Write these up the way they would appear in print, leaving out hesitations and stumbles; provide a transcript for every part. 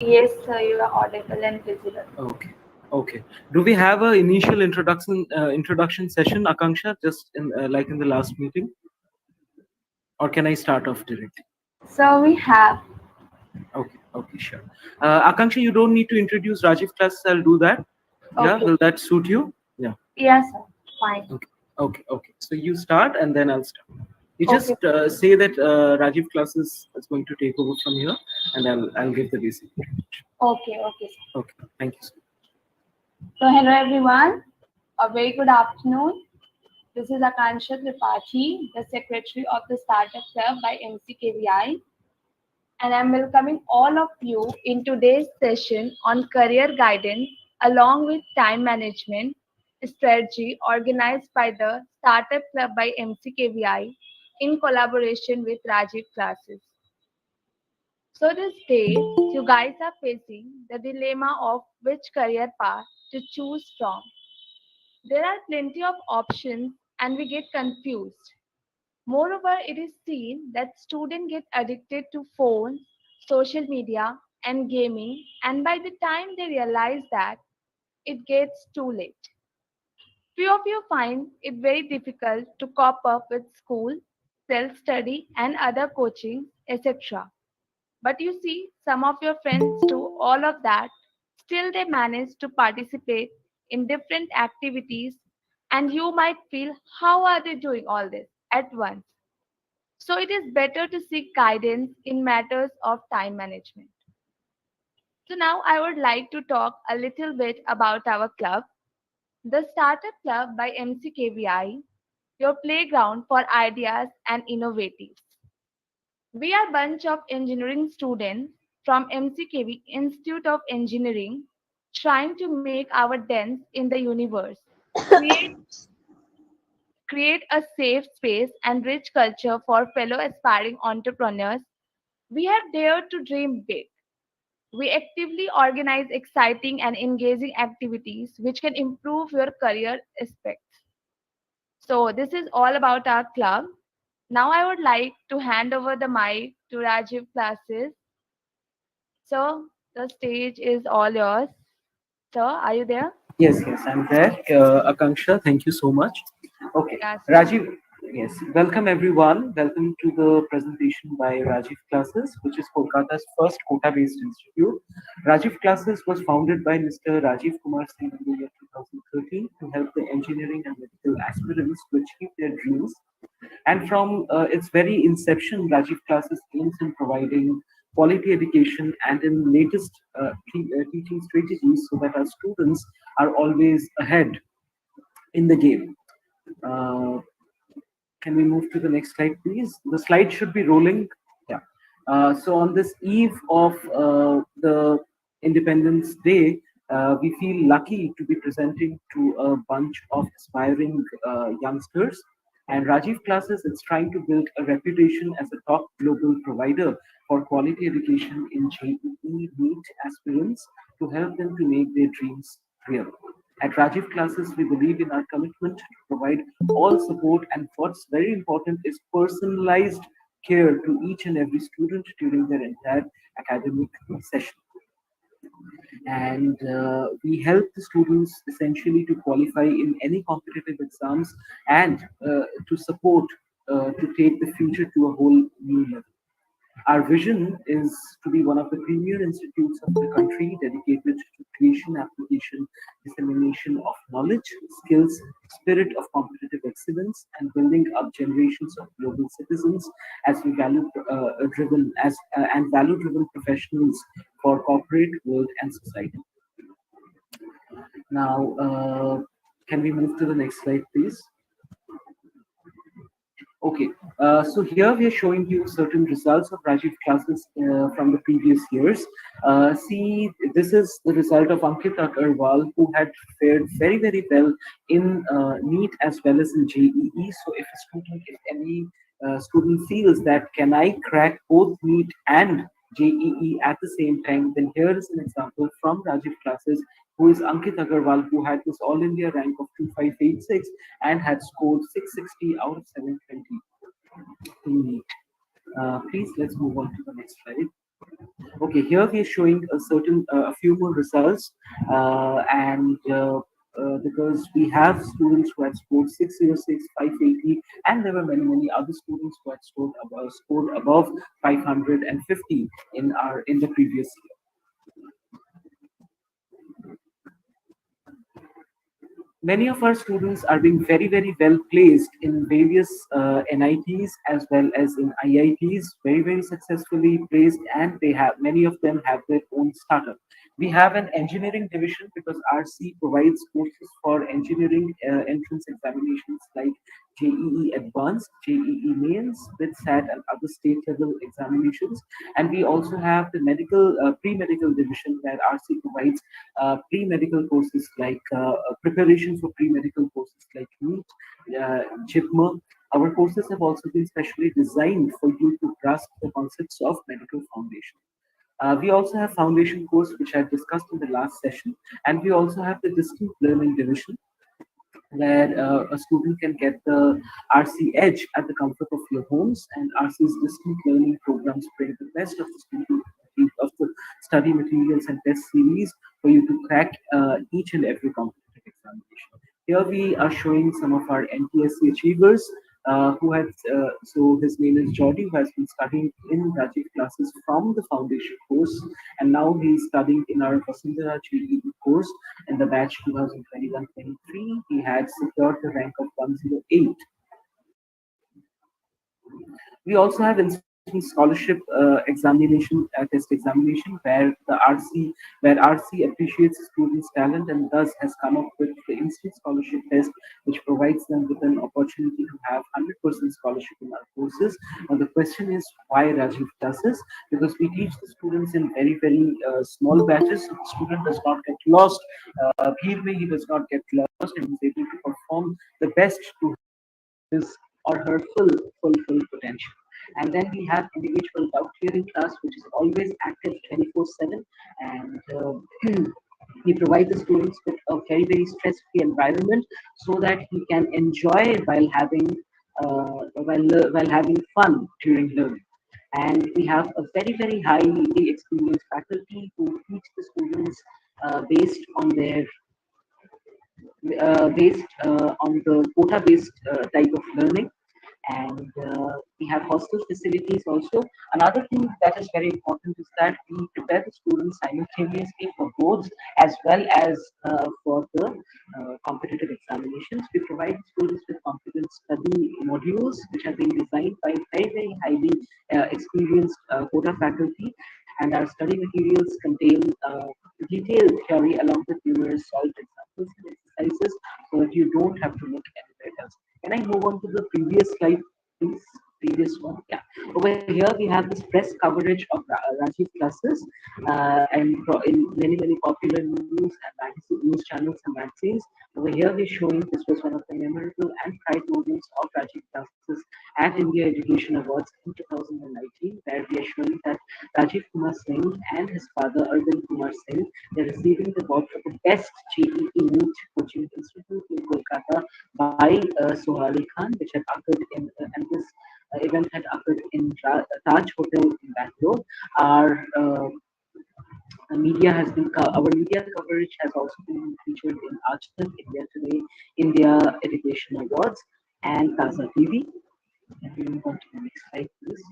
Yes, sir, you are audible and visible. Okay. Okay. Do we have a initial introduction session, Akanksha, just like in the last meeting, or can I start off directly? So we have, Okay. Okay. Sure. Akanksha, you don't need to introduce Rajiv Classes. I'll do that. Yeah. okay, Will that suit you? Yeah. yes, sir, fine. Okay. Okay. Okay. So you start, and then I'll start. You Okay, just say that Rajiv Classes is going to take over from here, and I'll give the basic. okay, sir. Okay. Thank you. So hello everyone, a very good afternoon. This is Akansha Tripathi, the Secretary of the Startup Club by MCKVI, and I'm welcoming all of you in today's session on career guidance along with time management strategy organized by the Startup Club by MCKVI in collaboration with Rajeev Classes. So these days, you guys are facing the dilemma of which career path to choose from. There are plenty of options and we get confused. Moreover, it is seen that students get addicted to phones, social media, and gaming, and by the time they realize that, it gets too late. Few of you find it very difficult to cope up with school, self study, and other coaching, etc. But you see, some of your friends do all of that, still they manage to participate in different activities, and you might feel, how are they doing all this at once? So it is better to seek guidance in matters of time management. So now I would like to talk a little bit about our club, the Startup Club by MCKVI, your playground for ideas and innovatives. We are a bunch of engineering students from MCKV Institute of Engineering trying to make our dents in the universe, create, create a safe space and rich culture for fellow aspiring entrepreneurs. We have dared to dream big. We actively organize exciting and engaging activities which can improve your career aspects. So, this is all about our club. Now, I would like to hand over the mic to Rajiv Classes. So, the stage is all yours. Sir, are you there? Yes, yes, I'm there. Akanksha, thank you so much. Okay, Yes, sir. Rajiv, yes, welcome everyone. Welcome to the presentation by Rajiv Classes, which is Kolkata's first quota-based institute. Rajiv Classes was founded by Mr. Rajiv Kumar Singh in the year 2013 to help the engineering and medical aspirants to achieve their dreams. And from its very inception, Rajiv Classes aims in providing quality education and in latest teaching strategies so that our students are always ahead in the game. Uh, can we move to the next slide, please? The slide should be rolling. Yeah. So on this eve of the Independence Day, we feel lucky to be presenting to a bunch of aspiring youngsters. And Rajiv Classes is trying to build a reputation as a top global provider for quality education in JEE NEET aspirants to help them to make their dreams real. At Rajiv Classes, we believe in our commitment to provide all support, and what's very important is personalized care to each and every student during their entire academic session. And we help the students essentially to qualify in any competitive exams and to support to take the future to a whole new level. Our vision is to be one of the premier institutes of the country dedicated to creation, application, dissemination of knowledge, skills, spirit of competitive excellence, and building up generations of global citizens as we value driven as and value driven professionals for corporate world and society. Now, can we move to the next slide, please? Okay, so here we are showing you certain results of Rajiv classes from the previous years. See, this is the result of Ankit Agarwal, who had fared very, very well in NEET as well as in JEE. So if a student, if any student feels that can I crack both NEET and JEE at the same time, then here is an example from Rajiv classes, who is Ankit Agarwal, who had this All India rank of 2586 and had scored 660 out of 720 in NEET. Please, let's move on to the next slide. Okay, here we are showing a few more results, and because we have students who had scored 606, 580, and there were many other students who had scored above 550 in the previous year. Many of our students are being very well placed in various NITs as well as in IITs, very successfully placed, and they have many of them have their own startup. We have an engineering division because RC provides courses for engineering entrance examinations like JEE Advanced, JEE Mains, BITSAT, and other state level examinations. And we also have the medical pre-medical division where RC provides pre-medical courses like preparation for pre-medical courses like NEET, JIPMA. Our courses have also been specially designed for you to grasp the concepts of medical foundation. We also have foundation course, which I discussed in the last session, and we also have the distant learning division, where a student can get the RC Edge at the comfort of your homes, and RC's distant learning programs bring the best of the study materials and test series for you to crack each and every competitive examination. Here we are showing some of our NTSC achievers. So his name is Jordi, who has been studying in Rajeev classes from the foundation course, and now he's studying in our Vasundhara GED course in the batch 2021-23. He had secured the rank of 108. We also have instant scholarship test examination, where RC appreciates students' talent and thus has come up with the instant scholarship test, which provides them with an opportunity to have 100% scholarship in our courses. Now the question is, why Rajiv classes? Because we teach the students in very small batches, so the student does not get lost. He does not get lost, and is able to perform the best to his or her full potential. And then we have individual doubt clearing class, which is always active 24/7, and we provide the students with a very stress-free environment so that he can enjoy while having fun during learning. And we have a very highly experienced faculty who teach the students based on their based on the quota-based type of learning, and we have hostel facilities also. Another thing that is very important is that we prepare the students simultaneously for boards as well as for the competitive examinations. We provide students with competent study modules which are being designed by very highly experienced quota faculty, and our study materials contain detailed theory along with numerous solved examples and exercises so that you don't have to look anywhere else. Can I move on to the previous slide, please? Previous one. Yeah. Over here we have this press coverage of Rajiv classes in many popular news and news channels and magazines. Over here we're showing this was one of the memorable and pride moments of Rajiv classes at India Education Awards in 2019, where we are showing that Rajiv Kumar Singh and his father Arvind Kumar Singh, they're receiving the award for the best JEE NEET coaching institute in Kolkata by Sohali Khan, which had occurred and this event had occurred in Taj Hotel in Bangalore. Our media coverage has also been featured in Aaj Tak, India Today, India Education Awards, and Taza TV. Can we move on to the next slide, please?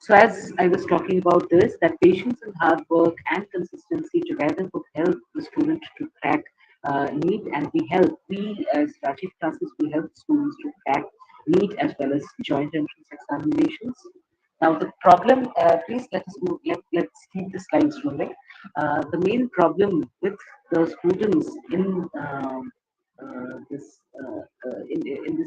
So as I was talking about this, that patience and hard work and consistency together would help the student to crack NEET, and we as Rajiv classes, we help students to crack NEET as well as joint entrance examinations. Now the problem, please let us move, let's keep the slides rolling. The main problem with the students in this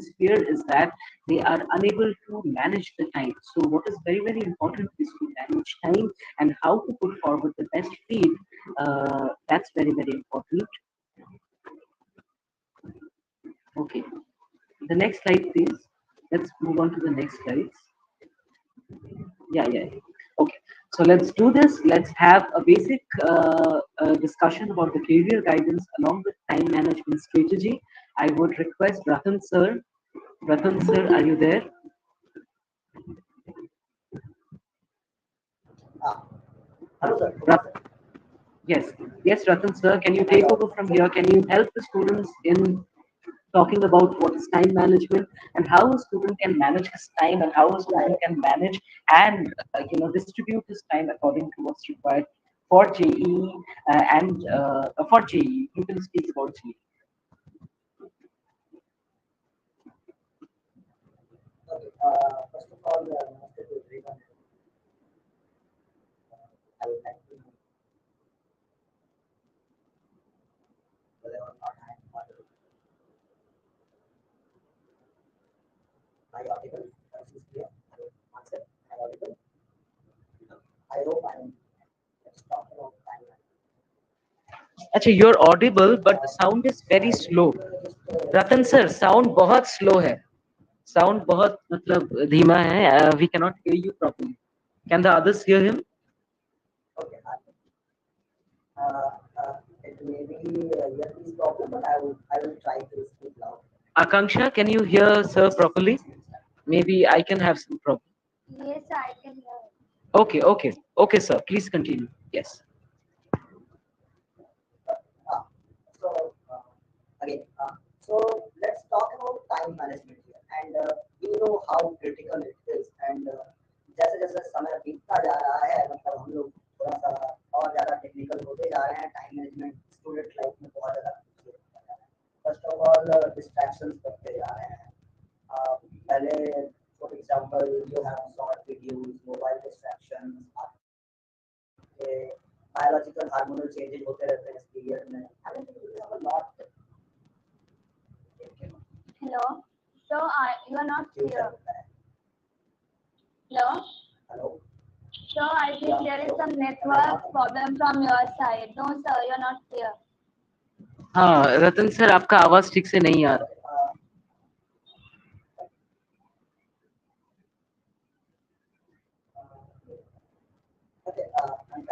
sphere is that they are unable to manage the time. So what is very important is to manage time and how to put forward the best feed. That's very important. Okay, the next slide, please. Let's move on to the next slides. Yeah. Okay, so let's do this. Let's have a basic discussion about the career guidance along with time management strategy. I would request Ratan sir. Ratan sir, are you there? Rat- yes, yes, Ratan sir. Can you take over from here? Can you help the students in talking about what is time management and how a student can manage his time and how a student can manage and distribute his time according to what's required for JEE and for JEE. You can speak about JEE. अच्छा, you're audible, but the sound is very slow. Ratan sir, sound बहुत slow है. Sound बहुत मतलब धीमा है. We cannot hear you properly. Can the others hear him? Akanksha, can you hear sir properly? Maybe I can have some problem. Yes, I can hear. Okay, okay, okay, sir. Please continue. Yes. Hello. So you are not clear. Hello. So I think there is some network problem from your side. No, sir, you're not clear. हाँ, रतन sir, आपका आवाज ठीक से नहीं आ रहा.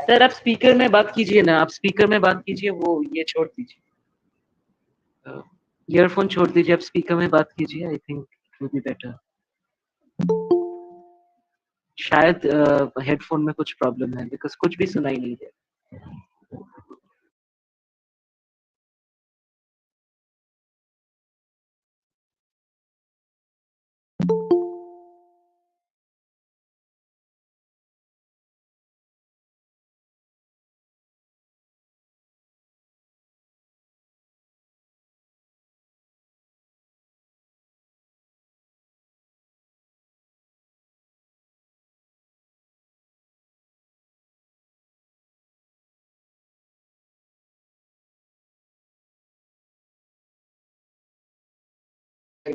Sir, आप speaker में बात कीजिए ना. आप स्पीकर में बात कीजिए. वो ये छोड़ दीजिए. ईयरफोन छोड़ दीजिए. आप स्पीकर में बात कीजिए. I think it will be better. शायद हेडफोन में कुछ प्रॉब्लम है बिकॉज कुछ भी सुनाई नहीं दे.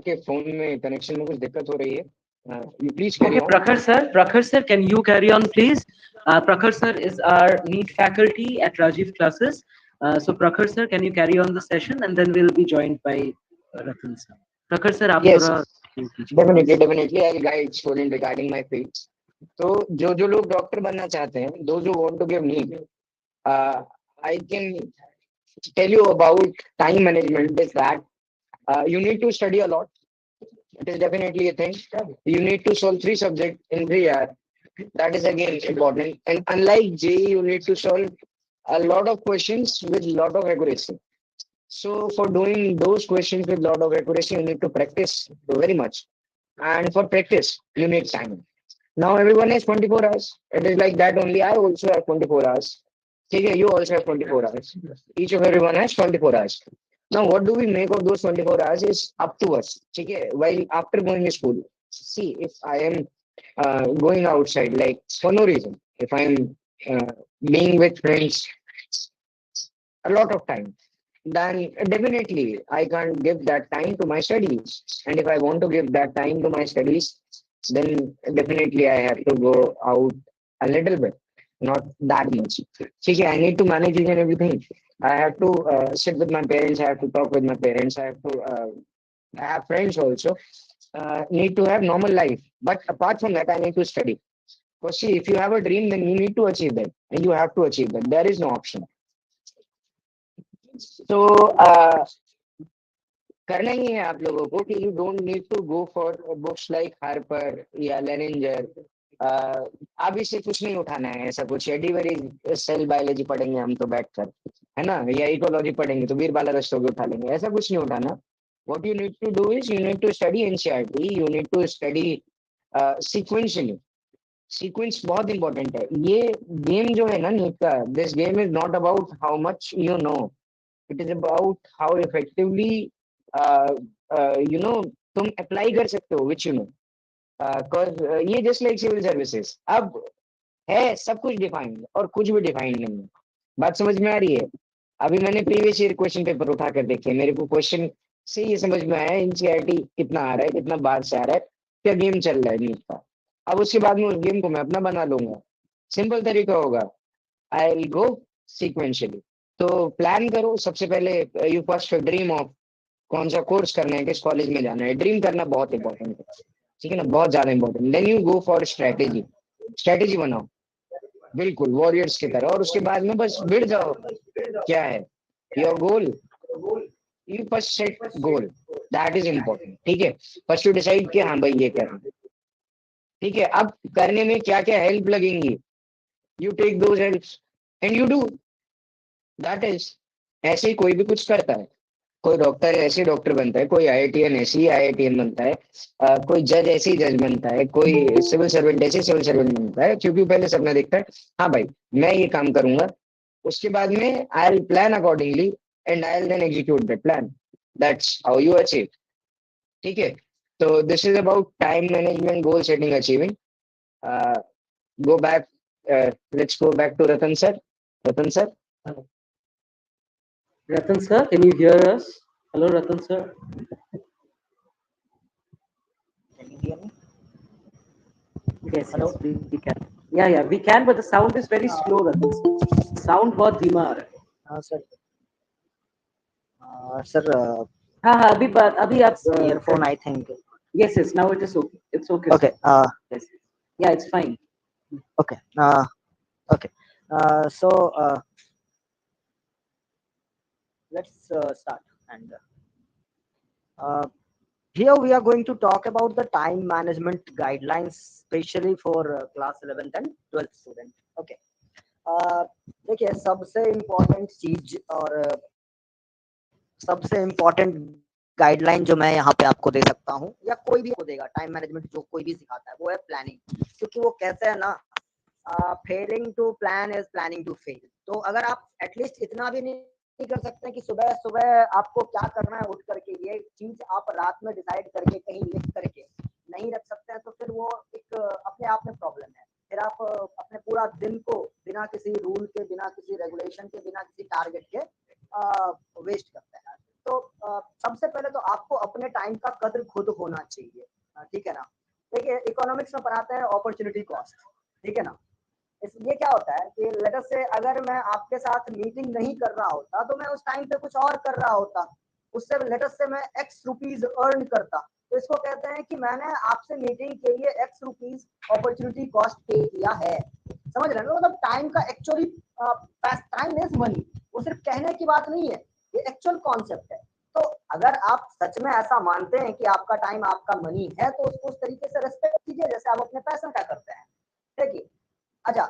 के फोन में कनेक्शन में कुछ दिक्कत हो रही है. You please carry Okay, on. Prakhar sir, can you carry on, please? Prakhar sir is our NEET faculty at Rajeev Classes. So Prakhar sir, can you carry on the session and then we'll be joined by Ratan sir. Prakhar sir, आप Yes, थोड़ा definitely I'll guide student regarding my fields. तो जो लोग doctor बनना चाहते हैं, those who want to give NEET, I can tell you about time management is that you need to study a lot. It is definitely a thing. You need to solve 3 subjects in 3 hours. That is again important. And unlike JEE, you need to solve a lot of questions with lot of accuracy. So for doing those questions with lot of accuracy, you need to practice very much. And for practice, you need time. Now everyone has 24 hours. It is like that only. I also have 24 hours. Okay, you also have 24 hours. Each of everyone has 24 hours. Now, what do we make of those 24 hours is up to us. Okay, while after going to school, see if I am going outside, like for no reason, if I am being with friends a lot of time, then definitely I can't give that time to my studies. And if I want to give that time to my studies, then definitely I have to go out a little bit, not that much. Okay, I need to manage each and everything. I have to sit with my parents. I have to talk with my parents. I have to have friends also. Need to have normal life. But apart from that, I need to study. Because see, if you have a dream, then you need to achieve that, and you have to achieve that. There is no option. So करना ही है आप लोगों को कि you don't need to go for books like Harper या Lehninger. अब इससे कुछ नहीं उठाना है ऐसा कुछ, एडिवरी सेल बायोलॉजी पढ़ेंगे हम तो बैठकर, है ना, या इकोलॉजी पढ़ेंगे तो वीर बाला रस्तोगी उठा लेंगे, ऐसा कुछ नहीं उठाना। What you need to do is you need to study NCERT, you need to study sequentially. Sequence बहुत इंपॉर्टेंट है। ये गेम जो है ना नीट का, this game is not about how much you know, it is about how effectively you know तुम apply कर सकते हो विच यू नो। ये जस्ट लाइक सिविल सर्विसेज, अब है सब कुछ डिफाइंड और कुछ भी डिफाइंड नहीं है। बात समझ में आ रही है? अभी मैंने प्रीवियस ईयर क्वेश्चन पेपर उठा कर देखे, मेरे को क्वेश्चन से ये समझ में आया एनसीईआरटी कितना आ रहा है, कितना बाहर से आ रहा है, क्या गेम चल रहा है नीट का। अब उसके बाद में उस गेम को मैं अपना बना लूंगा। सिंपल तरीका होगा, आई विल गो सीक्वेंशियली। तो प्लान करो सबसे पहले, यू फर्स्ट ड्रीम ऑफ कौन सा कोर्स करना है, किस कॉलेज में जाना है, ड्रीम करना बहुत इंपॉर्टेंट है, ठीक है ना, बहुत ज्यादा important. Then you go for strategy, strategy बनाओ बिल्कुल वॉरियर्स की तरह, और उसके बाद में बस भिड़ जाओ। क्या है your goal, you first set goal, that is important, ठीक है। फर्स्ट यू डिसाइड कि हाँ भाई ये करना, ठीक है। अब करने में क्या क्या हेल्प लगेंगी, you take those helps and you do that is. ऐसे ही कोई भी कुछ करता है, कोई डॉक्टर ऐसे डॉक्टर बनता है, कोई आईआईटीएन ऐसे ही आईआईटीएन बनता है, कोई जज ऐसे ही जज बनता है, कोई सिविल सर्वेंट ऐसे सिविल सर्वेंट बनता है, क्योंकि पहले सपना देखता है हाँ भाई मैं ये काम करूंगा, उसके बाद में I will plan accordingly and I will then execute that plan, that's how you achieve, ठीक है। तो this is about time management, goal setting, achieving. Go back, let's go back to Ratan sir. Ratan sir, Ratan sir, can you hear us? Hello, Ratan sir. Can you hear me? Yes, Hello? yes, we can. Yeah, we can, but the sound is very slow, Ratan sir. Sound बहुत धीमा आ रहा है. Sir. Sir, हाँ, अभी आप earphone, I think. Yes, now it is okay. It's okay. Okay. Sir. Yes. Yeah, it's fine. Okay. Okay. So let's start. And here we are going to talk about the time management guidelines, especially for class 11th and 12th student. Okay. देखिए सबसे important चीज और सबसे important guideline जो मैं यहाँ पे आपको दे सकता हूँ या कोई भी को देगा, टाइम मैनेजमेंट जो कोई भी सिखाता है, वो है प्लानिंग। क्योंकि वो कहते हैं ना, failing to plan is planning to fail. तो अगर आप एटलीस्ट इतना भी नहीं कर सकते कि सुबह सुबह आपको क्या करना है उठ करके, ये चीज आप रात में डिसाइड करके कहीं लिख करके नहीं रख सकते हैं, तो फिर वो एक अपने आप में प्रॉब्लम है। फिर आप अपने पूरा दिन को बिना किसी रूल के, बिना किसी रेगुलेशन के, बिना किसी टारगेट के वेस्ट करते हैं। तो सबसे पहले तो आपको अपने टाइम का कद्र खुद होना चाहिए, ठीक है ना। देखिए इकोनॉमिक्स में पढ़ाते हैं अपॉर्चुनिटी कॉस्ट, ठीक है ना। ये क्या होता है कि लेट अस से अगर मैं आपके साथ मीटिंग नहीं कर रहा होता तो मैं उस टाइम पे कुछ और कर रहा होता, उससे लेट अस से मैं एक्स रुपीज अर्न करता, तो इसको कहते हैं कि मैंने आपसे मीटिंग के लिए एक्स रुपीज अपॉर्चुनिटी कॉस्ट पे किया है। समझ रहे हैं, मतलब टाइम का एक्चुअली टाइम इज मनी, वो सिर्फ कहने की बात नहीं है, ये एक्चुअल कॉन्सेप्ट है। तो अगर आप सच में ऐसा मानते हैं कि आपका टाइम आपका मनी है, तो उसको उस तरीके से रेस्पेक्ट कीजिए जैसे आप अपने पैसे का करते हैं, ठीक है। अच्छा,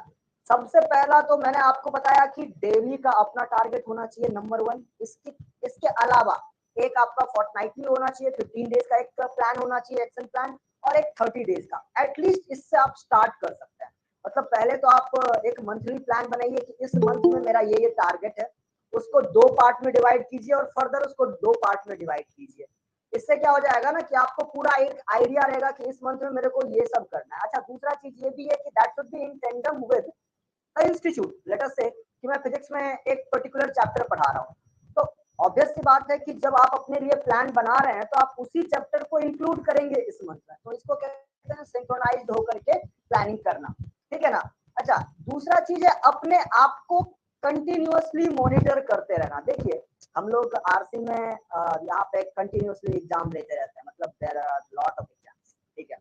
सबसे पहला तो मैंने आपको बताया कि डेली का अपना टारगेट होना चाहिए, नंबर 1। इसके अलावा एक आपका फोर्टनाइटली होना चाहिए, 15 डेज का एक प्लान होना चाहिए, एक्शन प्लान, और एक 30 डेज का। एटलीस्ट इससे आप स्टार्ट कर सकते हैं। मतलब पहले तो आप एक मंथली प्लान बनाइए कि इस मंथ में मेरा ये टारगेट है, उसको 2 पार्ट में डिवाइड कीजिए और फर्दर उसको 2 पार्ट में डिवाइड कीजिए। इससे क्या हो जाएगा ना कि आपको पूरा एक आइडिया रहेगा कि इस मंथ में मेरे को ये सब करना है। अच्छा, दूसरा चीज ये भी है कि that should be in tandem with the institute. Let us से कि मैं फिजिक्स में एक पर्टिकुलर चैप्टर पढ़ा रहा हूँ, तो ऑब्वियस सी बात है कि जब आप अपने लिए प्लान बना रहे हैं तो आप उसी चैप्टर को इंक्लूड करेंगे इस मंथ में, तो इसको कहते हैं सिंक्रोनाइज्ड होकर के प्लानिंग करना, ठीक है ना। अच्छा, दूसरा चीज है अपने आप को कंटिन्यूअसली मॉनिटर करते रहना। देखिए हम लोग आरसी में यहाँ पे कंटिन्यूअसली एग्जाम लेते रहते हैं, मतलब there are lot of exams, ठीक है।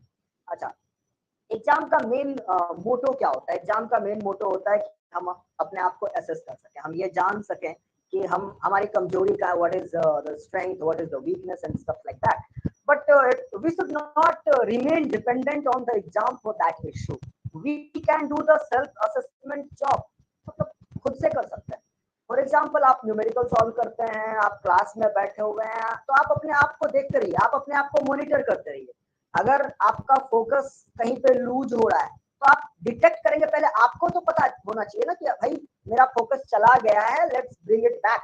अच्छा, एग्जाम का मेन मोटो क्या होता है? एग्जाम का मेन मोटो होता है कि हम अपने आप को एसेस कर सकें, हम ये जान सकें कि हम हमारी कमजोरी का what is the strength, what is the weakness and stuff like that, but we should not remain dependent on the exam for that issue. We can do the self assessment job, मतलब खुद से कर सकते हैं. For example, आप numerical solve करते हैं, आप क्लास में बैठे हुए हैं, तो आप अपने आप को देखते रहिए, आप अपने आप को मॉनिटर करते रहिए. अगर आपका फोकस कहीं पे लूज हो रहा है तो आप डिटेक्ट करेंगे. पहले आपको तो पता होना चाहिए ना कि भाई मेरा फोकस चला गया है, लेट्स ब्रिंग इट बैक.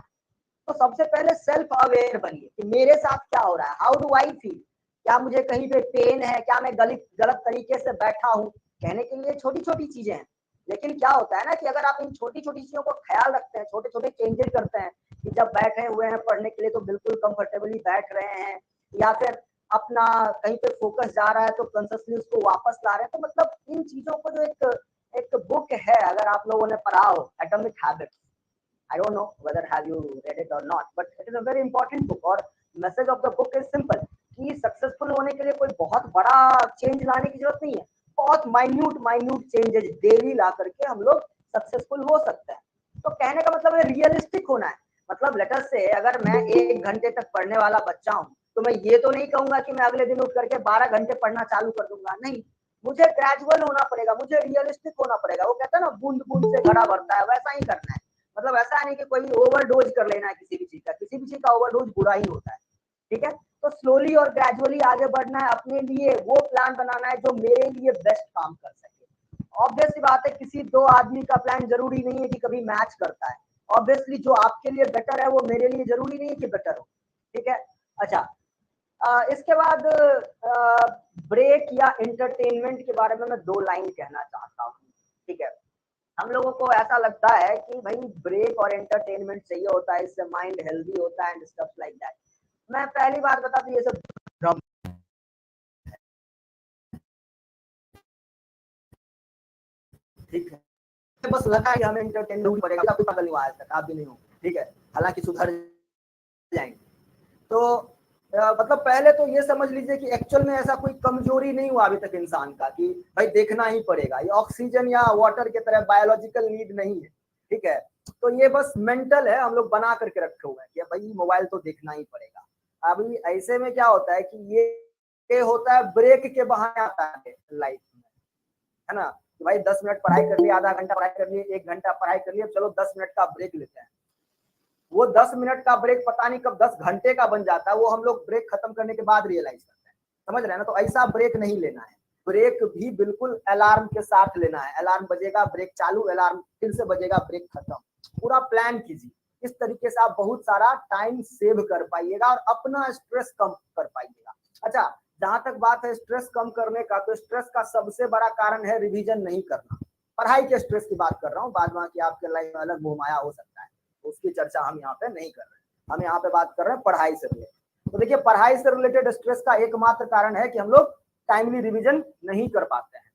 तो सबसे पहले सेल्फ अवेयर बनिए कि मेरे साथ क्या हो रहा है, हाउ डू आई फील, क्या मुझे कहीं पे पेन है, क्या मैं गलत तरीके से बैठा हूँ. कहने के लिए छोटी छोटी चीजें हैं, लेकिन क्या होता है ना कि अगर आप इन छोटी छोटी चीजों को ख्याल रखते हैं, छोटे छोटे चेंजेस करते हैं कि जब बैठे हुए हैं पढ़ने के लिए तो बिल्कुल कंफर्टेबली बैठ रहे हैं, या फिर अपना कहीं पे फोकस जा रहा है तो कॉन्शियसली उसको वापस ला रहे हैं. तो मतलब इन चीजों को जो एक बुक है, अगर आप लोगों ने पढ़ा हो, atomic habits, I don't know whether have you read it or not, but it is a very important book. और message of the book is simple कि सक्सेसफुल होने के लिए कोई बहुत बड़ा चेंज लाने की जरूरत नहीं है. बहुत माइन्यूट चेंजेस डेली ला करके हम लोग सक्सेसफुल हो सकते हैं. तो कहने का मतलब है रियलिस्टिक होना है. मतलब लेटर से अगर मैं 1 घंटे तक पढ़ने वाला बच्चा हूँ तो मैं ये तो नहीं कहूंगा कि मैं अगले दिन उठ करके 12 घंटे पढ़ना चालू कर दूंगा. नहीं, मुझे ग्रेजुअल होना पड़ेगा, मुझे रियलिस्टिक होना पड़ेगा. वो कहता है ना, बूंद बूंद से घड़ा भरता है, वैसा ही करना है. मतलब ऐसा नहीं कि कोई ओवरडोज कर लेना है किसी भी चीज का. किसी भी चीज का ओवरडोज बुरा ही होता है. ठीक है, तो स्लोली और ग्रेजुअली आगे बढ़ना है. अपने लिए वो प्लान बनाना है जो मेरे लिए बेस्ट काम कर सके. ऑब्वियस सी बात है, किसी दो आदमी का प्लान जरूरी नहीं है कि कभी मैच करता है. ऑब्वियसली जो आपके लिए बेटर है वो मेरे लिए जरूरी नहीं है कि बेटर हो. ठीक है. अच्छा, इसके बाद ब्रेक या एंटरटेनमेंट के बारे में मैं 2 लाइन कहना चाहता हूँ. ठीक है, हम लोगों को ऐसा लगता है कि भाई ब्रेक और एंटरटेनमेंट चाहिए होता है, इससे माइंड हेल्दी होता है एंड स्टफ लाइक दैट. मैं पहली बात बता दूं, ये सब भ्रम. ठीक है, बस लगा है कि हमें एंटरटेन होना पड़ेगा. कोई पागल नहीं हुआ आज तक, आप भी नहीं हो. ठीक है, हालांकि सुधर जाएंगे. तो मतलब पहले तो ये समझ लीजिए कि एक्चुअल में ऐसा कोई कमजोरी नहीं हुआ अभी तक इंसान का कि भाई देखना ही पड़ेगा. ये ऑक्सीजन या वाटर की तरह बायोलॉजिकल नीड नहीं है. ठीक है, तो ये बस मेंटल है, हम लोग बना करके रखे हुए हैं कि भाई मोबाइल तो देखना ही पड़ेगा. अभी ऐसे में क्या होता है कि ये होता है ब्रेक के बहाने आता है लाइफ में, है ना, कि भाई 10 मिनट पढ़ाई कर लिए, आधा घंटा पढ़ाई कर लिए, 1 घंटा पढ़ाई कर लिए, चलो 10 मिनट का ब्रेक लेते हैं. वो 10 मिनट का ब्रेक पता नहीं कब 10 घंटे का बन जाता है. वो हम लोग ब्रेक खत्म करने के बाद रियलाइज करते हैं. समझ रहे हैं ना. तो ऐसा ब्रेक नहीं लेना है. ब्रेक भी बिल्कुल अलार्म के साथ लेना है. अलार्म बजेगा, ब्रेक चालू, अलार्म फिर से बजेगा, ब्रेक खत्म. पूरा प्लान कीजिए. इस तरीके से आप बहुत सारा टाइम सेव कर पाइएगा और अपना स्ट्रेस कम कर पाइएगा. अच्छा, जहां तक बात है स्ट्रेस कम करने का, तो स्ट्रेस का सबसे बड़ा कारण है रिवीजन नहीं करना. पढ़ाई के स्ट्रेस की बात कर रहा हूँ. बाद बाकी आपके लाइफ में अलग मोहमाया हो सकता है, उसकी चर्चा हम यहाँ पे नहीं कर रहे हैं. हम यहाँ पे बात कर रहे हैं पढ़ाई से रिलेटेड. तो देखिए, पढ़ाई से रिलेटेड स्ट्रेस का एकमात्र कारण है कि हम लोग टाइमली रिवीजन नहीं कर पाते हैं.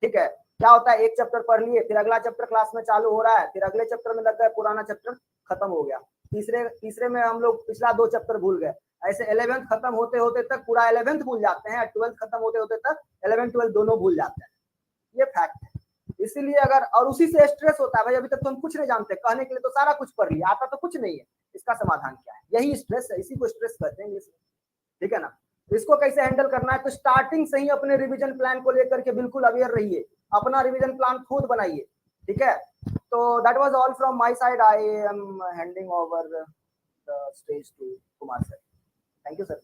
ठीक है, क्या होता है, एक चैप्टर पढ़ लिए, फिर अगला चैप्टर क्लास में चालू हो रहा है, फिर अगले चैप्टर में लग गए, पुराना चैप्टर खत्म हो गया. तीसरे में हम लोग पिछला 2 चैप्टर भूल गए. ऐसे 11th खत्म होते होते तक पूरा 11th भूल जाते हैं, 12th खत्म होते होते तक 11th 12th दोनों भूल जाते हैं. ये फैक्ट है. इसीलिए अगर, और उसी से स्ट्रेस होता है, भाई अभी तक तो हम कुछ नहीं जानते, कहने के लिए तो सारा कुछ पढ़ लिया, आता तो कुछ नहीं है, इसका समाधान क्या है. यही स्ट्रेस है, इसी को स्ट्रेस कहते हैं. ठीक है ना. तो इसको कैसे हैंडल करना है, तो स्टार्टिंग से ही अपने रिवीजन प्लान को लेकर के बिल्कुल अवेयर रहिए. अपना रिवीजन प्लान खुद बनाइए. ठीक है, तो that was all from my side. I am handing over the stage to Kumar sir. Thank you sir.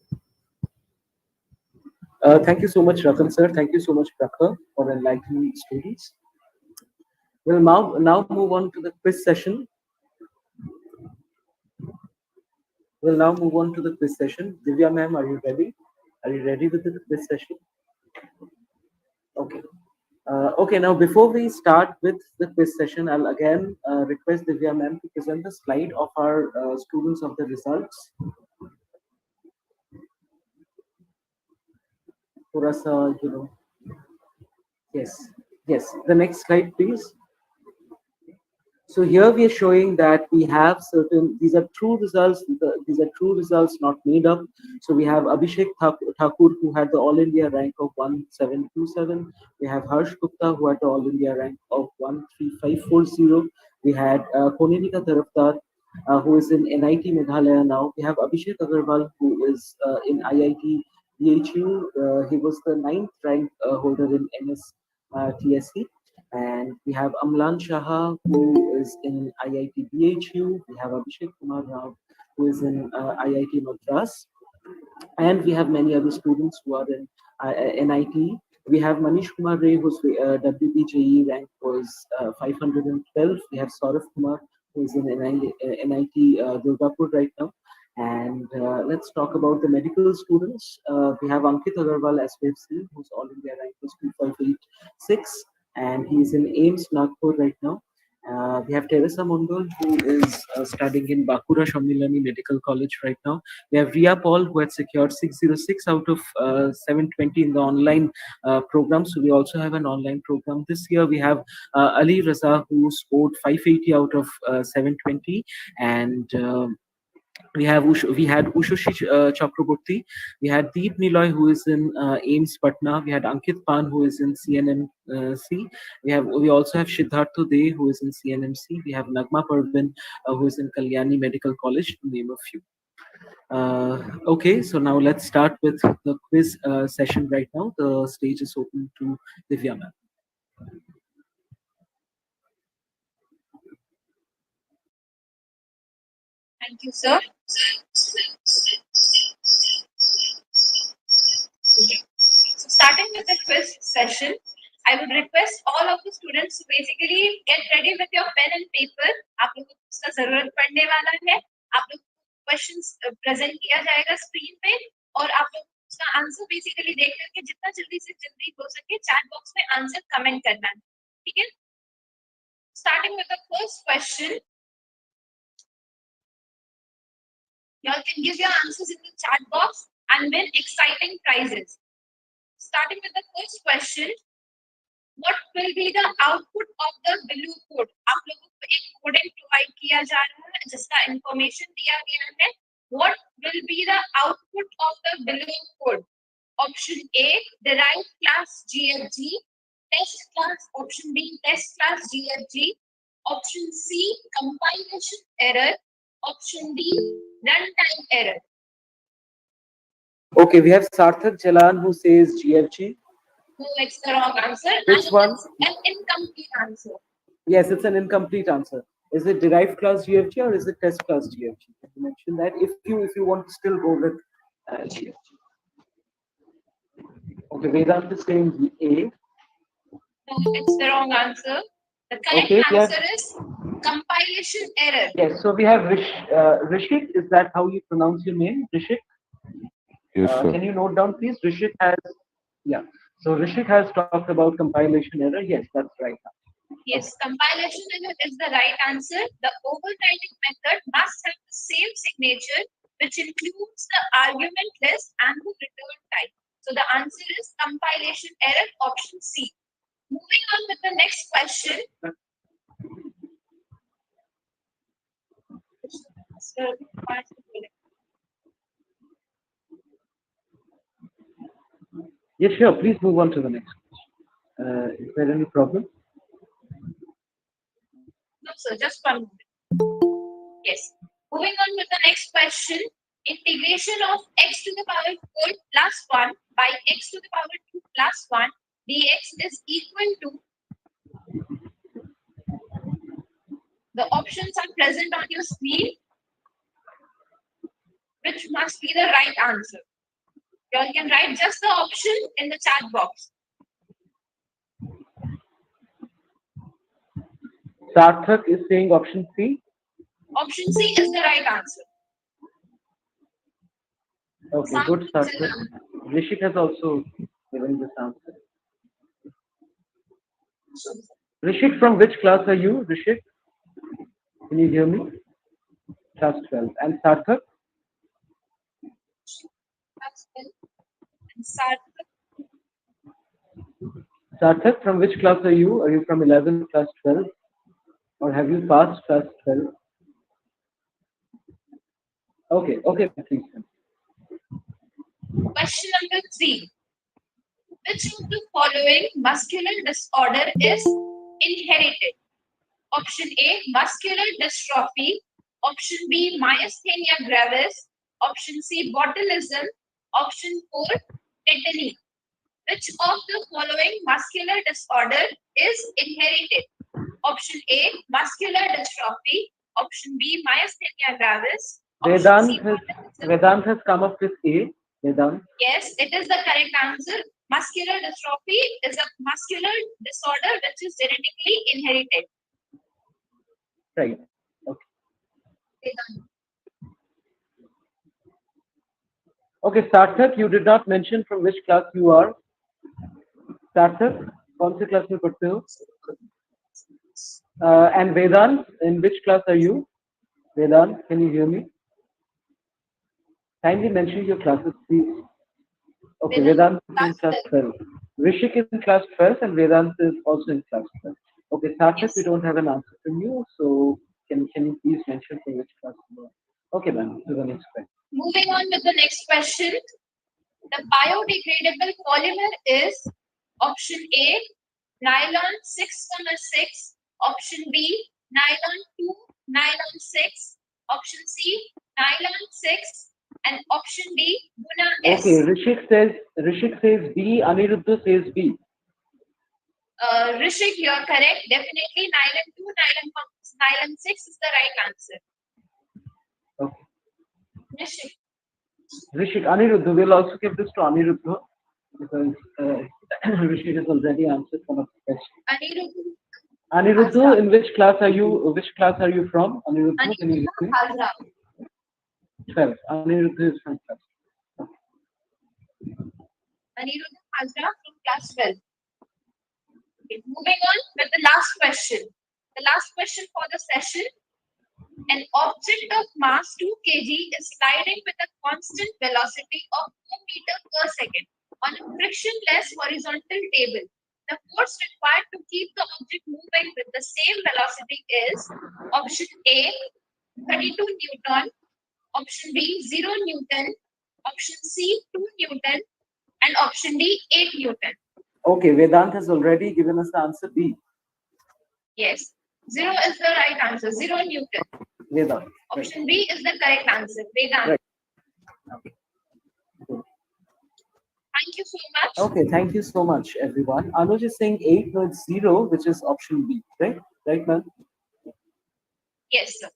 Thank you so much, Ratan sir. Thank you so much, Prakhar, for enlightening students. We'll now move on to the quiz session. Divya ma'am, are you ready? Are you ready with the quiz session? Okay. Okay, now before we start with the quiz session, I'll again request Divya ma'am to present the slide of our students of the results. Thora sa, yes, the next slide, please. So here we are showing that we have certain, these are true results, not made up. So we have Abhishek Thakur, who had the All India rank of 1727. We have Harsh Gupta, who had the All India rank of 13540. We had Konika Taraftar, who is in NIT Meghalaya now. We have Abhishek Agarwal, who is in IIT BHU. He was the ninth rank holder in MS TSC. And we have Amlan Shaha, who is in IIT BHU. We have Abhishek Kumar Rao, who is in IIT Madras. And we have many other students who are in NIT. We have Manish Kumar Ray, whose WBJE rank was 512. We have Saurav Kumar, who is in NIT Durgapur right now. And let's talk about the medical students. We have Ankit Agarwal, as we've seen, whose all India rank was 2586, and he's in AIMS Nagpur right now. We have Teresa Mondol, who is studying in Bakura Shamilani Medical College right now. We have Ria Paul, who had secured 606 out of 720 in the online program. So we also have an online program. This year we have Ali Raza, who scored 580 out of 720. And we had Ushoshi Chakraborty. We had Deep Niloy, who is in AIMS Patna. We had Ankit Pan, who is in CNMC. We also have Siddhartha Dey, who is in CNMC. We have Nagma Parvin, who is in Kalyani Medical College, to name a few. Okay, so now let's start with the quiz session right now. The stage is open to Divya ma'am. Thank you, sir. So starting with the quiz session, I would request all of the students to basically get ready with your pen and paper. आप लोगों को उसका जरूरत पड़ने वाला है. आप लोग क्वेश्चंस प्रेजेंट किया जाएगा स्क्रीन पे और आप लोग उसका आंसर बेसिकली देख करके जितना जल्दी से जल्दी हो सके चैट बॉक्स में आंसर कमेंट करना है. ठीक है? Starting with the first question. Y'all can give your answers in the chat box and win exciting prizes. Starting with the first question, what will be the output of the below code? आप लोगों को एक coding provide किया जा रहा है जिसका information दिया गया है. What will be the output of the below code? Option A, derived class GFG, test class. Option B, test class GFG. Option C, compilation error. Option D, runtime error. Okay, we have Sarthak Jalan, who says GFG. No, it's the wrong answer. Which one? An incomplete answer. Yes, it's an incomplete answer. Is it derived class GFG or is it test class GFG? Can you mention that if you want to still go with GFG? Okay, Vedant is saying A. No, it's the wrong answer. The correct answer is compilation error. Yes, so we have Rishik. Is that how you pronounce your name, Rishik? Yes, sir. Can you note down, please? Rishik has, yeah. So Rishik has talked about compilation error. Yes, that's right. Yes, compilation error is the right answer. The overriding method must have the same signature, which includes the argument list and the return type. So the answer is compilation error, option C. Moving on with the next question. Yes, sure. Please move on to the next question. Is there any problem? No, sir, just one moment. Yes. Moving on with the next question. Integration of x to the power 4 plus 1 by x to the power 2 plus 1 dx is equal to. The options are present on your screen, which must be the right answer. You all can write just the option in the chat box. Sarthak is saying option C. Option C is the right answer. Okay, good, Sarthak. Rishik has also given this answer. Rishik, from which class are you, Rishik? Can you hear me? Class 12. And Sarthak? Class 12. And Sarthak. Sarthak, from which class are you? Are you from 11, class 12? Or have you passed class 12? Okay, please. Question number 3. Which of the following muscular disorder is inherited? Option A, muscular dystrophy. Option B, myasthenia gravis. Option C, botulism. Option 4, tetany. Which of the following muscular disorder is inherited? Option A, muscular dystrophy. Option B, myasthenia gravis. Option C, botulism. Vedant has come up with A. Vedant. Yes, it is the correct answer. Muscular dystrophy is a muscular disorder which is genetically inherited. Right. Okay. Okay, Sarthak, you did not mention from which class you are. Sarthak, कौन से class में पढ़ते हो? And Vedant, in which class are you? Vedant, can you hear me? Kindly mention your classes, please. Okay, Vedant is in class 12. Rishik is in class 12 and Vedant is also in class 12. Okay, Sarthak, Yes. we don't have an answer from you, so can you please mention from which class you are? Okay, ma'am, to the next question. Moving on with the next question. The biodegradable polymer is option A, nylon 6,6, option B, nylon 2, nylon 6, option C, nylon 6, and option D, Guna S. Okay, Rishik says B, Aniruddha says B. Rishik, you are correct. Definitely nylon 2, nylon 6 is the right answer. Okay. Rishik. Rishik, Aniruddha, we'll also give this to Aniruddha because Rishik has already answered one of the questions. Aniruddha, in which class are you? Which class are you from? Aniruddha, can you hear me? Hazra. 12. Aniruddha is from class. Aniruddha Hazra from class 12. Okay, moving on with the last question. The last question for the session. An object of mass 2 kg is sliding with a constant velocity of 4 meters per second on a frictionless horizontal table. The force required to keep the object moving with the same velocity is option A, 32 Newton, option B, 0 Newton, option C, 2 Newton, and option D, 8 Newton. Okay, Vedant has already given us the answer B. Yes, 0 is the right answer, 0 Newton. Vedant. Option B is the correct answer, Vedant. Right. Thank you so much. Okay, thank you so much, everyone. Anuj is saying 8, no, it's 0, which is option B, right? Right, ma'am? Yes, sir.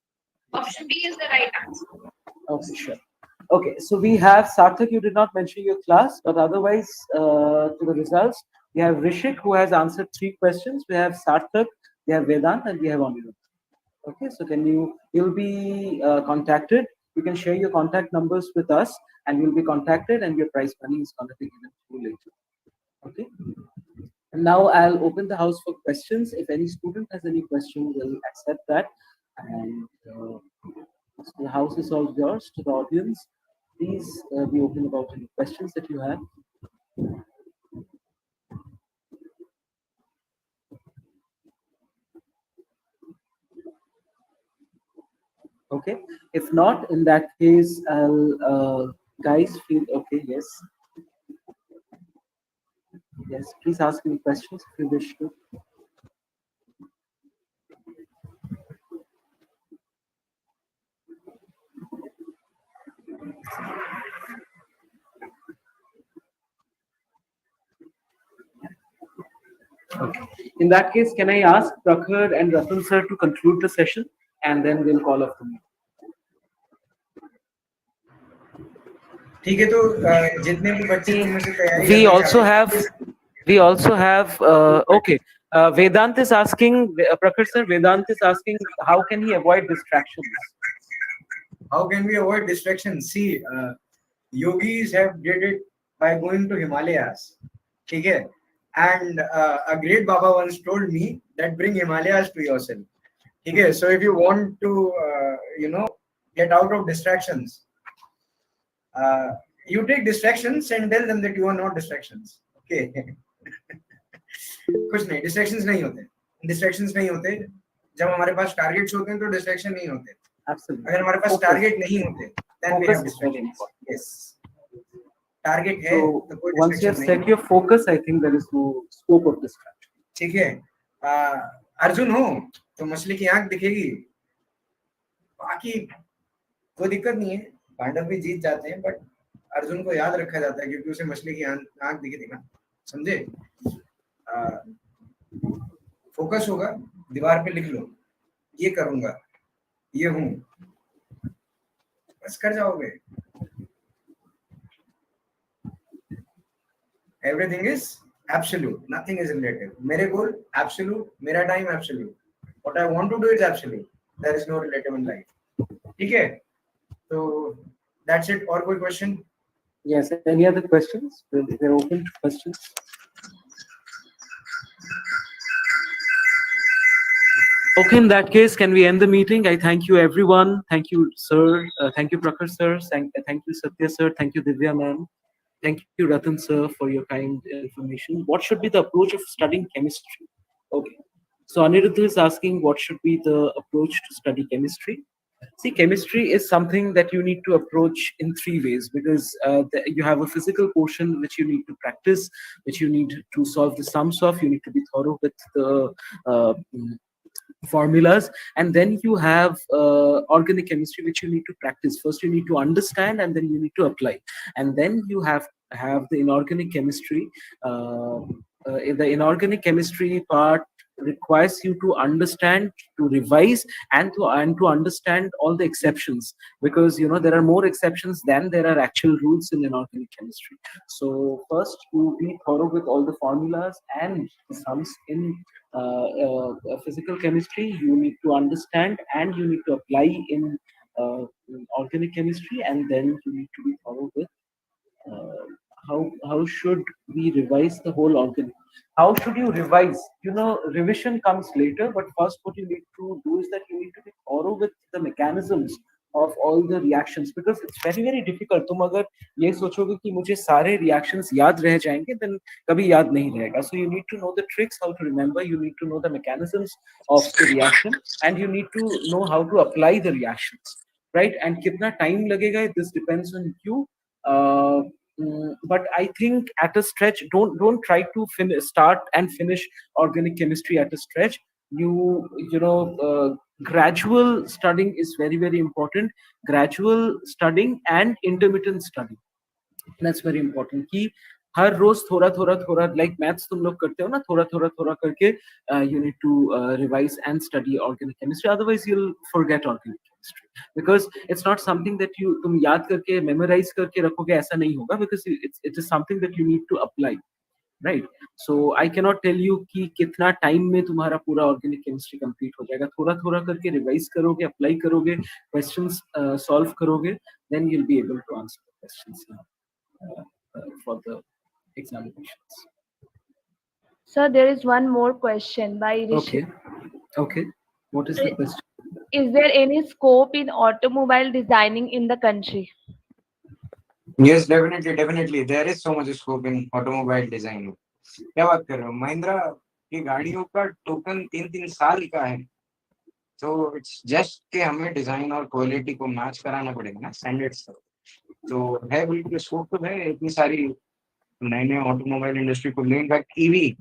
Option B is the right answer. Okay, sure. Okay, so we have Sarthak, you did not mention your class, but otherwise, to the results, we have Rishik, who has answered 3 questions. We have Sarthak, we have Vedant, and we have Anirudh. Okay, so you'll be contacted. You can share your contact numbers with us, and you'll be contacted, and your prize money is going to be given to you later. Okay. And now I'll open the house for questions. If any student has any question, we'll accept that. And so the house is all yours. To the audience, please be open about any questions that you have. Okay. If not, in that case, I'll guys feel okay. Yes. Yes. Please ask me questions if you wish to. Okay. In that case, can I ask Prakhar and Ratan sir to conclude the session, and then we'll call off the meeting. ठीक है, तो जितने भी बच्चे इनमें से तैयारी We करना also चाहते हैं, have okay. Vedant is asking, Prakhar sir, Vedant is asking, how can he avoid distractions? how can we avoid distractions? See, yogis have did it by going to Himalayas. ठीक है? And a great Baba once told me that bring Himalayas to yourself. ठीक है? So if you want to, get out of distractions, you take distractions and tell them that you are not distractions. Okay. कुछ नहीं, distractions नहीं होते. Distractions नहीं होते. जब हमारे पास targets होते हैं तो distraction नहीं होते. Absolutely. अगर हमारे पास target नहीं होते, then we have distractions. Yes. Target है, So तो कोई once you have distraction set your focus, I think there is no scope of distraction. ठीक है. अर्जुन हो तो मछली की आंख दिखेगी बाकी कोई दिक्कत नहीं है, पांडव भी जीत जाते हैं, बट अर्जुन को याद रखा जाता है क्योंकि उसे मछली की आंख दिखी थी ना, समझे? फोकस होगा, दीवार पे लिख लो, ये करूंगा, ये हूं, बस कर जाओगे. Everything is absolute, nothing is relative. मेरे गोल absolute, मेरा time absolute. What I want to do is absolute. There is no relative in life. ठीक है? तो that's it. और कोई question? Yes. Any other questions? We're open to questions. Okay, in that case, can we end the meeting? I thank you, everyone. Thank you, sir. Thank you, Prakhar sir. Thank you, Satya sir. Thank you, Divya ma'am. Thank you, Ratan sir, for your kind information. What should be the approach of studying chemistry? Okay. So Anirudh is asking what should be the approach to study chemistry. See, chemistry is something that you need to approach in three ways, because you have a physical portion which you need to practice, which you need to solve the sums of. You need to be thorough with the formulas, and then you have organic chemistry, which you need to practice. First you need to understand, and then you need to apply, and then you have the inorganic chemistry. The inorganic chemistry part requires you to understand, to revise, and to understand all the exceptions, because there are more exceptions than there are actual rules in inorganic chemistry. So first you be thorough with all the formulas and the sums in physical chemistry. You need to understand and you need to apply in organic chemistry, and then you need to be thorough with how should we revise the whole organic. How should you revise? Revision comes later, but first what you need to do is that you need to be thorough with the mechanisms of all the reactions, because it's very very difficult. तुम अगर ये सोचोगे कि मुझे सारे reactions याद रह जाएंगे, then कभी याद नहीं रहेगा. So you need to know the tricks how to remember. You need to know the mechanisms of the reaction, and you need to know how to apply the reactions, right? And कितना time लगेगा, this depends on you. But I think at a stretch, don't try to start and finish organic chemistry at a stretch. Gradual studying is very very important. Gradual studying and intermittent studying, that's very important. कि हर रोज थोड़ा थोड़ा थोड़ा, like maths तुम लोग करते हो ना, थोड़ा थोड़ा थोड़ा करके you need to revise and study organic chemistry, otherwise you'll forget organic chemistry, because it's not something that तुम याद करके memorize करके रखोगे, ऐसा नहीं होगा, because it is something that you need to apply, right? So I cannot tell you कि कितना time में तुम्हारा पूरा organic chemistry complete हो जाएगा. थोड़ा थोड़ा करके revise करोगे, apply करोगे, questions solve करोगे, then you'll be able to answer the questions for the examinations. Sir, there is one more question by Rishi. Okay. What is the question? Is there any scope in automobile designing in the country? Yes, definitely. There is so much scope in automobile design. क्या बात कर रहे हो? महिंद्रा की गाड़ियों का token 3-3 साल का है. तो इट्स जस्ट कि हमें डिजाइन और क्वालिटी को मैच कराना पड़ेगा ना स्टैंडर्ड्स. तो है बिल्कुल स्कोप तो है. इतनी सारी नए ऑटोमोबाइल इंडस्ट्री को ले. इनफैक्ट ईवी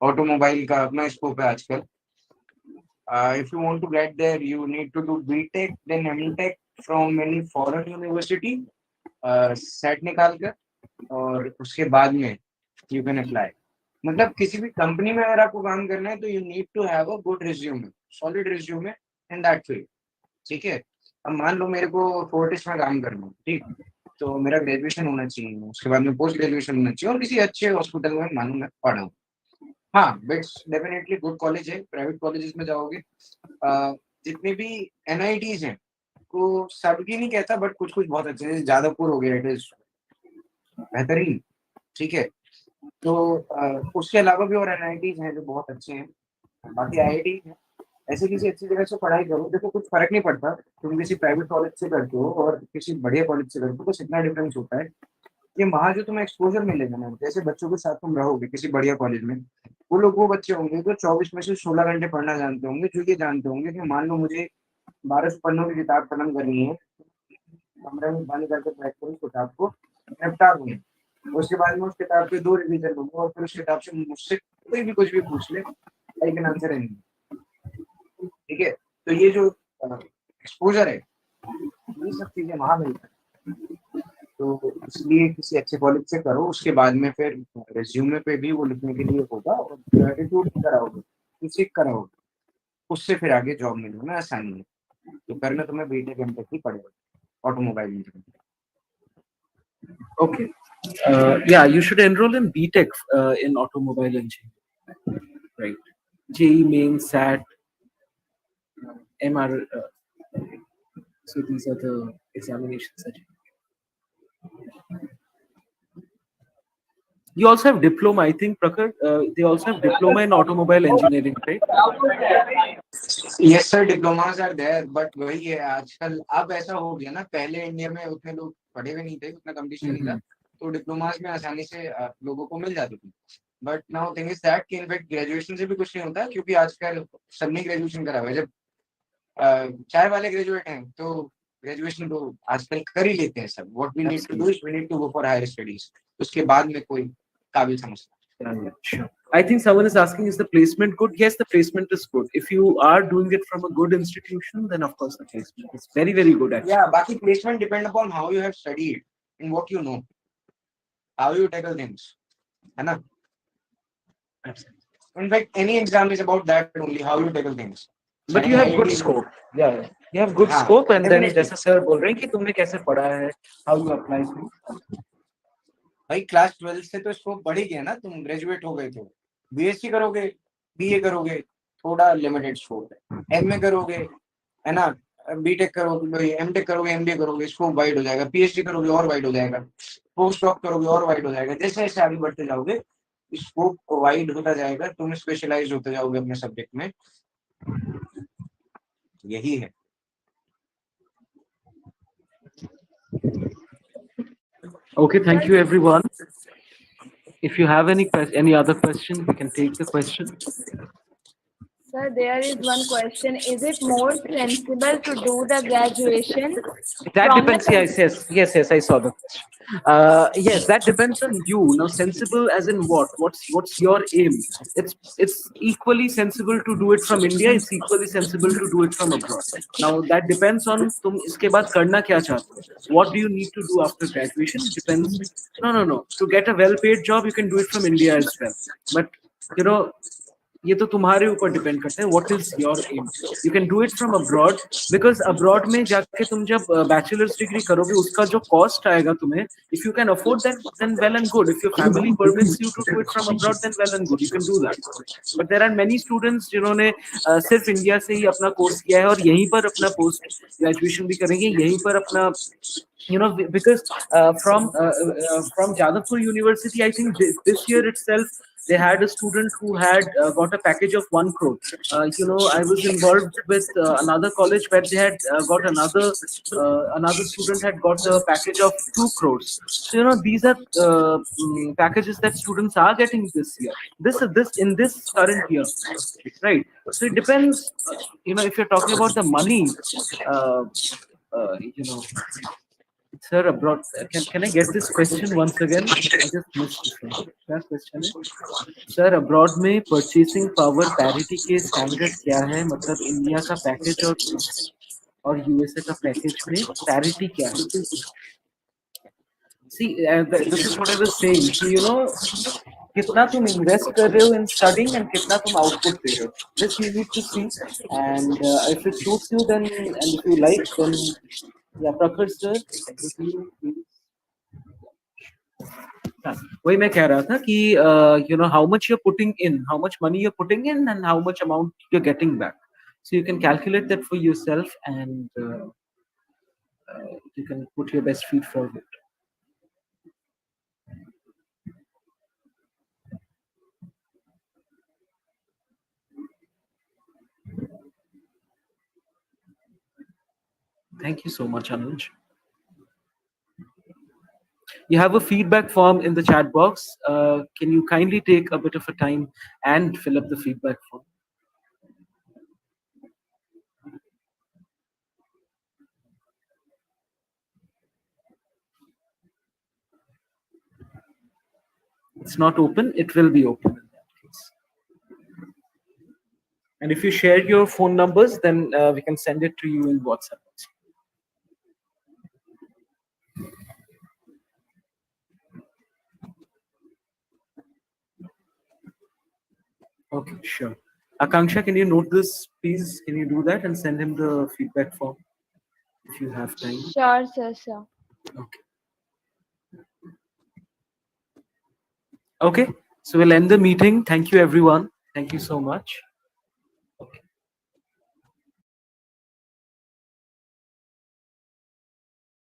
ऑटोमोबाइल का अपना स्कोप है आजकल. If you want to get there, you need to do BTech, then MTech from any foreign university, set निकाल कर, और उसके बाद में you can apply. मतलब किसी भी कंपनी में अगर आपको काम करना है तो you need to have a good resume, solid resume in that field. ठीक है. अब मान लो मेरे को फोर्टिस में काम करना है, ठीक, तो मेरा ग्रेजुएशन होना चाहिए, उसके बाद में पोस्ट ग्रेजुएशन होना चाहिए, और किसी अच्छे हॉस्पिटल में मानो मैं पढ़ा हूँ. हाँ, बिट्स डेफिनेटली गुड कॉलेज है. प्राइवेट कॉलेजेस में जाओगे, जितने भी NITs हैं, को सबकी नहीं कहता, बट कुछ कुछ बहुत अच्छे हैं. जादवपुर हो गया, इट इज बेहतरीन. ठीक है. तो उसके अलावा भी और NITs हैं जो बहुत अच्छे हैं. बाकी IIT है. ऐसे किसी अच्छी जगह से पढ़ाई करो. देखो, कुछ फर्क नहीं पड़ता तुम किसी प्राइवेट कॉलेज से करते हो और किसी बढ़िया कॉलेज से करते हो. बस इतना डिफरेंस होता है कि वहाँ जो तुम्हें एक्सपोजर मिलेगा ना, जैसे बच्चों के साथ तुम रहोगे किसी बढ़िया कॉलेज में, वो लोग वो बच्चे होंगे जो 24 में से 16 घंटे पढ़ना जानते होंगे, जो ये जानते होंगे कि मान लो मुझे 1200 पन्नों की किताब खत्म करनी है, कमरे में बंद करके पैक करूँ किताब को, निपटा दूंगा. उसके बाद में उस किताब के 2 रिवीजन लूंगा, और फिर उस किताब से मुझसे कोई भी कुछ भी पूछ ले, आई कैन आंसर एनी. ठीक है. तो ये जो एक्सपोजर है ये सब चीजें वहां मिलती हैं। तो इसलिए किसी अच्छे कॉलेज से करो, उसके बाद में फिर रिज्यूमे पे भी वो लिखने के लिए होगा, और जो एटीट्यूड कराओगे, किसी कराओगे, उससे फिर आगे जॉब मिलने में आसानी है। तो करना तुम्हें बीटेक एमटेक ही पड़ेगा, automobile engineering. Okay. Yeah, you should enroll in BTech in automobile engineering. Right. JEE main SAT, MR. So these are the examinations that you also have diploma. I think Prakhar, they also have diploma in automobile engineering, right? Yes sir, diplomas are there, but वही है आजकल अब ऐसा हो गया ना, पहले India में उतने लोग पढ़े हुए नहीं थे, उतना कंपटीशन नहीं था, तो डिप्लोमास में आसानी से लोगों को मिल जाती थी। But now thing is that कि इनफैक्ट ग्रेजुएशन से भी कुछ नहीं होता, क्योंकि आजकल सबने ग्रेजुएशन करा हुआ है। जब चाय वाले ग्रेजुएट हैं तो ग्रेजुएशन तो आजकल कर ही लेते हैं सब। What we need to do is we need to go for higher studies, उसके बाद में कोई काबिल समझता। Yeah, sure. I think someone is asking, is the placement good? Yes, the placement is good. If you are doing it from a good institution, then of course the placement is very, very good. Actually. Yeah, बाकी placement depend upon how you have studied and what you know, how you tackle things, है ना? In fact, any exam is about that only, how you tackle things. But you have good scope. Yeah, you have good scope, and then जैसा sir बोल रहे हैं कि तुमने कैसे पढ़ा है, how you apply things. भाई क्लास 12 से तो स्कोप बढ़ ही गया ना, तुम ग्रेजुएट हो गए थे, बीएससी करोगे, बीए करोगे, थोड़ा लिमिटेड स्कोप है, एमए करोगे, है ना, बीटेक करोगे, एमटेक करोगे, एमबीए करोगे, स्कोप वाइड हो जाएगा, पीएचडी करोगे और वाइड हो जाएगा, पोस्ट डॉक करोगे और वाइड हो जाएगा। जैसे जैसे आगे बढ़ते जाओगे स्कोप वाइड होता जाएगा, तुम स्पेशलाइज होते जाओगे अपने सब्जेक्ट में, यही है। Okay, thank you everyone. If you have any other question, we can take the question. Sir, there is one question. Is it more sensible to do the graduation? That from depends. the- Yes. I saw the question. Yes, that depends on you. Now, sensible as in what? What's your aim? It's equally sensible to do it from India. It's equally sensible to do it from abroad. Now, that depends on तुम इसके बाद करना क्या चाहते हो. What do you need to do after graduation? It depends. No. To get a well-paid job, you can do it from India as well. But you know, ये तो तुम्हारे ऊपर डिपेंड करता है what is your aim you can do it from abroad because abroad में जाके तुम जब बैचलर्स डिग्री करोगे उसका जो कॉस्ट आएगा तुम्हें if you can afford that then well and good if your family permits you to do it from abroad then well and good you can do that but there are many students जिन्होंने सिर्फ India से ही अपना course किया है और यहीं पर अपना पोस्ट ग्रेजुएशन भी करेंगे यहीं पर अपना because from Jadavpur University, I think this year itself they had a student who had got a package of 1 crore. I was involved with another college where they had got another student had got a package of 2 crores. So these are packages that students are getting this year. This in this current year, right? So it depends. If you're talking about the money, uh, you know. Sir, abroad, can I get this question once again? I just missed this one. क्या question है? Sir, abroad में purchasing power parity के standard क्या है? मतलब India का package और USA का पैकेज में parity क्या है? See, this is what I was saying. So, कितना तुम invest कर रहे हो in studying and कितना तुम output दे रहे हो. This you need to see, and if it suits you, then and if you like, then yeah, Prakhar sir. वही मैं कह रहा था कि how much you're putting in, how much money you're putting in, and how much amount you're getting back. So you can calculate that for yourself, and you can put your best feet forward. Thank you so much, Anuj. You have a feedback form in the chat box. Can you kindly take a bit of a time and fill up the feedback form? It's not open. It will be open in that case. And if you share your phone numbers, then we can send it to you in WhatsApp. Okay, sure. Akanksha, can you note this, please? Can you do that and send him the feedback form if you have time? Sure, sir, sir. Okay. Okay, so we'll end the meeting. Thank you, everyone. Thank you so much. Okay.